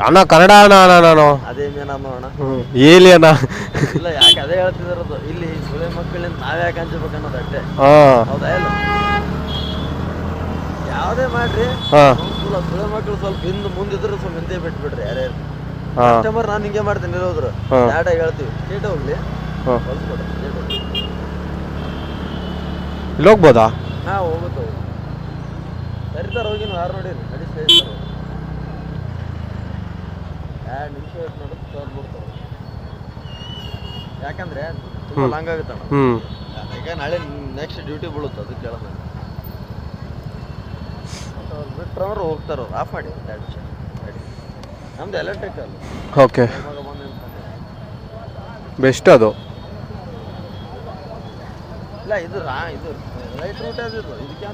ಅಣ್ಣ ಕನ್ನಡ ಅಣ್ಣ ನಾನು ಅದೇ ಮೇನಮ್ಮ ಅಣ್ಣ ಏಲಿ ಅಣ್ಣ ಇಲ್ಲ ಯಾಕೆ ಅದೇ ಹೇಳ್ತಿದಾರದು ಇಲ್ಲಿ ಸುಳೆ ಮಕ್ಕಳಿಂದ ನಾವ್ ಯಾಕೆ ಹಂಚಬೇಕು ಅನ್ನೋದು ಅಷ್ಟೇ ಹೌದಾ ಇಲ್ಲ ಯಾವ್ದೇ ಮಾಡ್ರಿ ಸುಳೆ ಮಕ್ಕಳು ಸ್ವಲ್ಪ ಹಿಂದ್ ಮುಂದಿದ್ರು ಸ್ವಲ್ಪ ಹಿಂದೆ ಬಿಟ್ಬಿಡ್ರಿ ಯಾರ್ಯಾರು ಕಸ್ಟಮರ್ ನಾನು ಹಿಂಗೆ ಮಾಡ್ತೀನಿ ಇರೋದ್ರು ಡಾಟಾ ಹೇಳ್ತೀವಿ ಡೇಟ ಹೋಗ್ಲಿ ಇಲ್ಲಿ ಹೋಗ್ಬೋದಾ ಹೋಗುತ್ತೆ ಸರಿತಾರ ಹೋಗಿ ನೀವು ಯಾರು ನೋಡಿರಿ ನಡೀತಾ 2 ನಿಮಿಷ ನೋಡೋದು ತೋರ್ಬಿಡ್ತಾವ ಯಾಕಂದ್ರೆ ತುಂಬ ಲಾಂಗ್ ಆಗುತ್ತಣ್ಣ ಈಗ ನಾಳೆ ನೆಕ್ಸ್ಟ್ ಡ್ಯೂಟಿ ಬೀಳುತ್ತೆ ಅದಕ್ಕೆ ಕೇಳೋಣ ಅವ್ರು ಬಿಟ್ರವ್ರು ಹೋಗ್ತಾರ ಅವ್ರು ಆಫ್ ಮಾಡಿ 2 ನಿಮಿಷ ನಮ್ದು ಎಲೆಕ್ಟ್ರಿಕ್ ಅಲ್ಲ ಓಕೆ ಬೆಸ್ಟ್ ಅದು ಇಲ್ಲ ಇದು ಲೈಟ್ ರೂಟ್ ಅದು ಇದಕ್ಕೆ